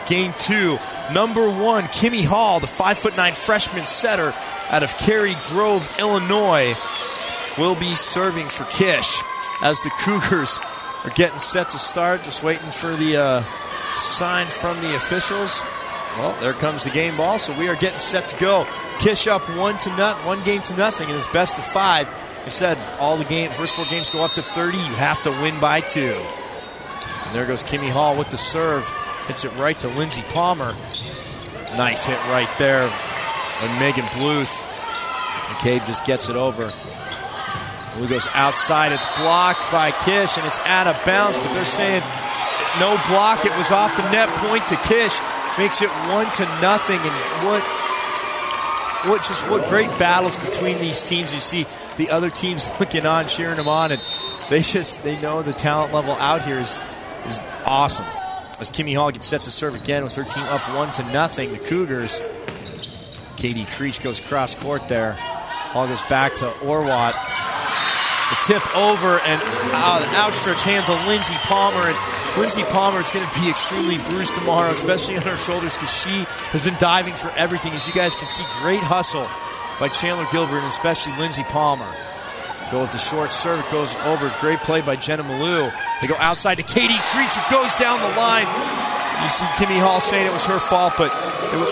Game 2, number 1, Kimmy Hall, the 5'9" freshman setter out of Cary Grove, Illinois, will be serving for Kish as the Cougars are getting set to start, just waiting for the sign from the officials. Well, there comes the game ball, so we are getting set to go. Kish up 1 game to nothing in this best of 5. I said all the first 4 games go up to 30. You have to win by 2. And there goes Kimmy Hall with the serve. Hits it right to Lindsey Palmer. Nice hit right there. And Megan Bluth. McCabe just gets it over. Blue goes outside. It's blocked by Kish, and it's out of bounds, but they're saying no block. It was off the net, point to Kish. Makes it 1-0. And what great battles between these teams. You see the other teams looking on, cheering them on, and they know the talent level out here is awesome. As Kimmy Hall gets set to serve again with her team up 1-0, the Cougars. Katie Creech goes cross court there. Hall goes back to Orwat. The tip over and the outstretched hands of Lindsey Palmer. And Lindsey Palmer is going to be extremely bruised tomorrow, especially on her shoulders, because she has been diving for everything. As you guys can see, great hustle by Chandler Gilbert and especially Lindsey Palmer. Go with the short serve. It goes over. Great play by Jenna Malou. They go outside to Katie Creech. It goes down the line. You see Kimmy Hall saying it was her fault, but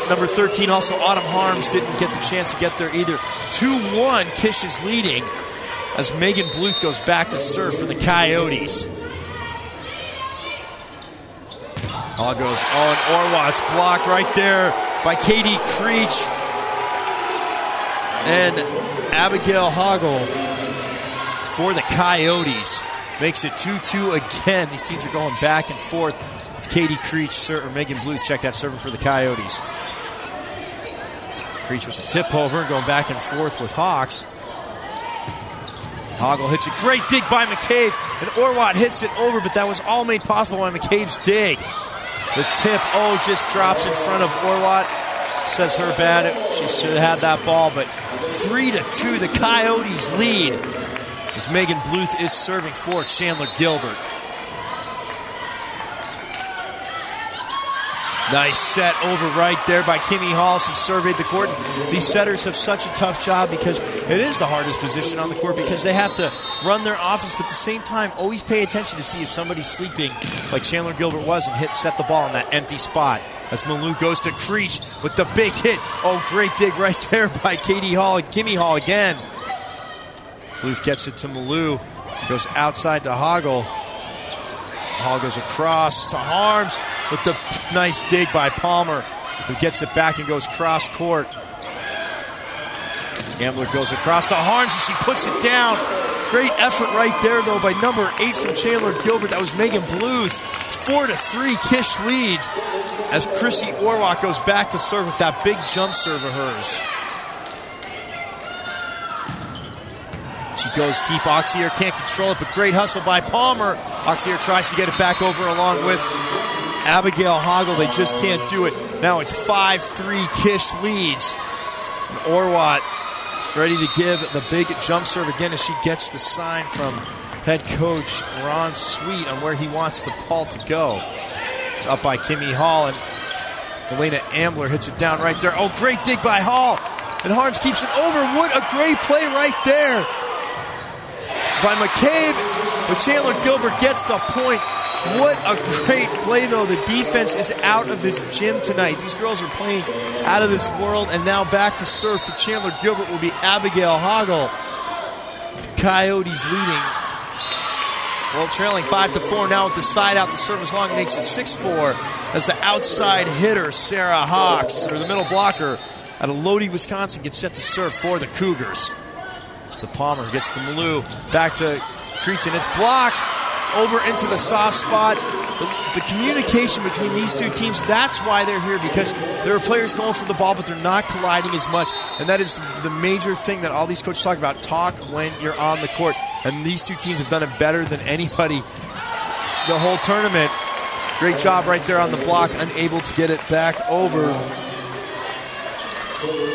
number 13, also Autumn Harms, didn't get the chance to get there either. 2-1, Kish is leading as Megan Bluth goes back to serve for the Coyotes. All goes on. Orwat's blocked right there by Katie Creech. And Abigail Hoggle for the Coyotes makes it 2-2 again. These teams are going back and forth with Katie Creech or Megan Bluth. Check that, serving for the Coyotes. Creech with the tip over and going back and forth with Hawks. Hoggle hits a great dig by McCabe, and Orwat hits it over, but that was all made possible by McCabe's dig. The tip, just drops in front of Orwat. Says her bad. She should have had that ball, but 3-2, the Coyotes lead as Megan Bluth is serving for Chandler Gilbert. Nice set over right there by Kimmy Hall. She surveyed the court. These setters have such a tough job because it is the hardest position on the court because they have to run their offense, but at the same time, always pay attention to see if somebody's sleeping like Chandler Gilbert was and set the ball in that empty spot. As Malou goes to Creech with the big hit. Great dig right there by Katie Hall. Kimmy Hall again. Bluth gets it to Malou. Goes outside to Hoggle. Hall goes across to Harms with the nice dig by Palmer, who gets it back and goes cross court. Ambler goes across to Harms and she puts it down. Great effort right there, though, by number 8 from Chandler Gilbert. That was Megan Bluth. 4-3, Kish leads as Chrissy Orwat goes back to serve with that big jump serve of hers. She goes deep. Auxier can't control it, but great hustle by Palmer. Auxier tries to get it back over along with Abigail Hoggle. They just can't do it. Now it's 5-3, Kish leads. And Orwat ready to give the big jump serve again as she gets the sign from head coach Ron Sweet on where he wants the ball to go. It's up by Kimmy Hall, and Elena Ambler hits it down right there. Great dig by Hall. And Harms keeps it over. What a great play right there by McCabe, but Chandler Gilbert gets the point. What a great play, though. The defense is out of this gym tonight. These girls are playing out of this world, and now back to serve for Chandler Gilbert will be Abigail Hoggle. Coyotes leading. Trailing 5-4 now with the side out. The service long makes it 6-4 as the outside hitter, Sarah Hawks, or the middle blocker out of Lodi, Wisconsin, gets set to serve for the Cougars. To Palmer, gets to Malou, back to Creech, and it's blocked over into the soft spot. The communication between these two teams, that's why they're here, because there are players going for the ball, but they're not colliding as much. And that is the major thing that all these coaches talk about. Talk when you're on the court. And these two teams have done it better than anybody the whole tournament. Great job right there on the block, unable to get it back over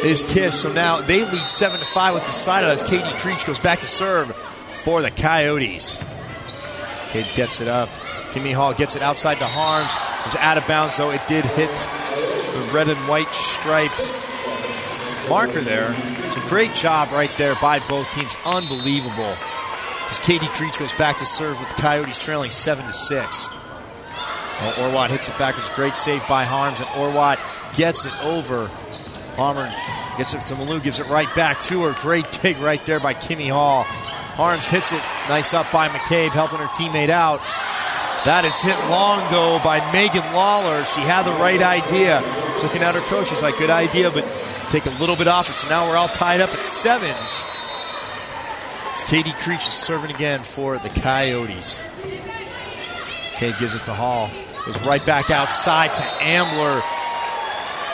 is Kish. So now they lead 7-5 with the side out as Katie Creech goes back to serve for the Coyotes. Kate gets it up. Kimmy Hall gets it outside to Harms. was out of bounds, though. It did hit the red and white striped marker there. It's a great job right there by both teams. Unbelievable. As Katie Creech goes back to serve with the Coyotes trailing 7-6. Well, Orwat hits it back. It's a great save by Harms, and Orwat gets it over. Palmer gets it to Malou, gives it right back to her. Great dig right there by Kimmy Hall. Harms hits it. Nice up by McCabe, helping her teammate out. That is hit long, though, by Megan Lawler. She had the right idea. She's looking at her coach. She's like, good idea, but take a little bit off it. So now we're all tied up at 7s. As Katie Creech is serving again for the Coyotes. McCabe gives it to Hall. Goes right back outside to Ambler.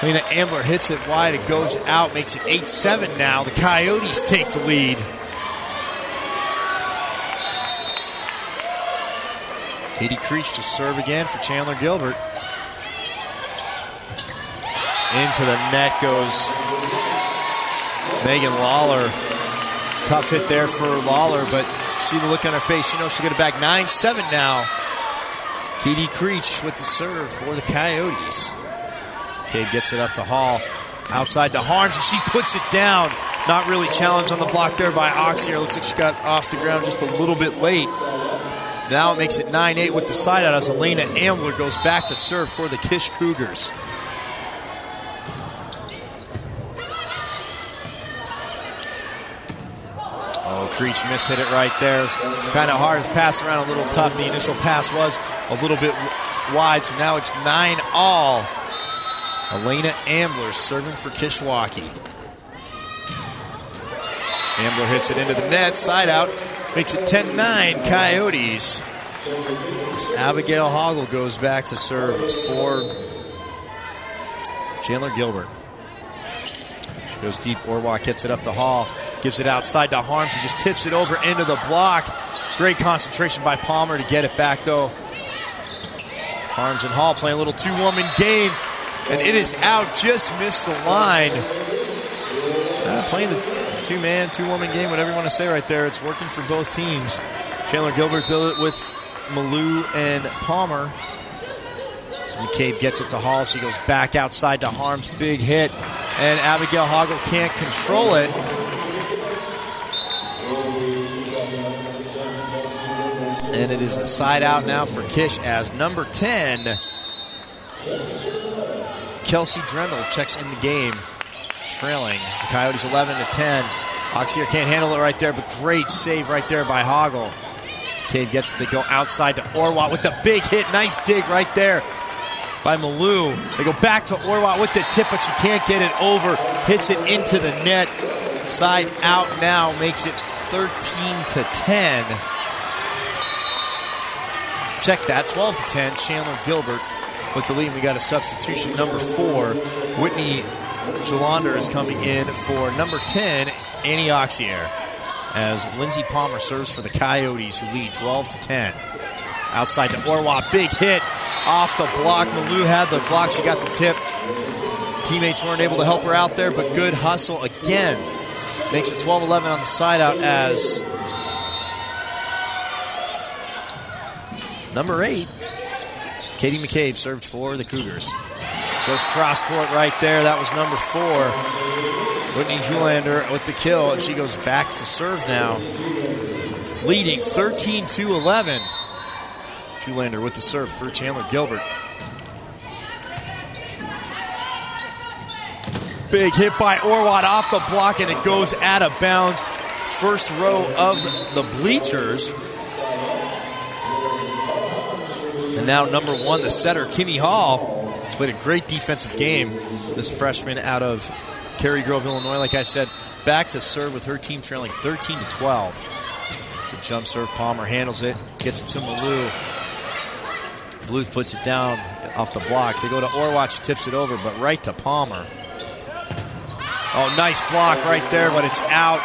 Lena Ambler hits it wide. It goes out. Makes it 8-7 now. The Coyotes take the lead. Katie Creech to serve again for Chandler Gilbert. Into the net goes Megan Lawler. Tough hit there for Lawler, but see the look on her face. She knows she'll get it back. 9-7 now. Katie Creech with the serve for the Coyotes. Cade gets it up to Hall. Outside to Harms, and she puts it down. Not really challenged on the block there by Oxier. Looks like she got off the ground just a little bit late. Now it makes it 9-8 with the side out as Elena Ambler goes back to serve for the Kish Cougars. Oh, Creech mishit it right there. It's kind of hard. It's passed around a little tough. The initial pass was a little bit wide, so now it's 9-all. Elena Ambler serving for Kishwaukee. Ambler hits it into the net. Side out. Makes it 10-9 Coyotes. As Abigail Hoggle goes back to serve for Chandler Gilbert. She goes deep. Orwak gets it up to Hall. Gives it outside to Harms. He just tips it over into the block. Great concentration by Palmer to get it back, though. Harms and Hall playing a little two-woman game. And it is out. Just missed the line. Playing the two-man, two-woman game, whatever you want to say right there. It's working for both teams. Chandler Gilbert did it with Malou and Palmer. So McCabe gets it to Hall. She goes back outside to Harms. Big hit. And Abigail Hoggle can't control it. And it is a side out now for Kish as number 10, Kelsey Drendel, checks in the game. Trailing the Coyotes 11-10. Oxier can't handle it right there, but great save right there by Hoggle. Cade gets it to go outside to Orwat with the big hit. Nice dig right there by Malou. They go back to Orwat with the tip, but she can't get it over. Hits it into the net. Side out now makes it 13-10. Check that, 12-10. Chandler Gilbert with the lead. We got a substitution, number 4. Whitney Jalander is coming in for number 10, Annie Oxier, as Lindsey Palmer serves for the Coyotes, who lead 12-10. Outside to Orwat, big hit off the block. Malou had the block, she got the tip. Teammates weren't able to help her out there, but good hustle again. Makes it 12-11 on the side out as number 8, Katie McCabe, served for the Cougars. Goes cross court right there. That was number 4. Whitney Julander with the kill, and she goes back to serve now. Leading 13-11. Julander with the serve for Chandler Gilbert. Big hit by Orwat off the block, and it goes out of bounds. First row of the bleachers. And now number 1, the setter, Kimmy Hall. Has played a great defensive game. This freshman out of Cary Grove, Illinois, like I said, back to serve with her team trailing 13-12. It's a jump serve. Palmer handles it, gets it to Malou. Bluth puts it down off the block. They go to Orwat, she tips it over, but right to Palmer. Oh, nice block right there, but it's out.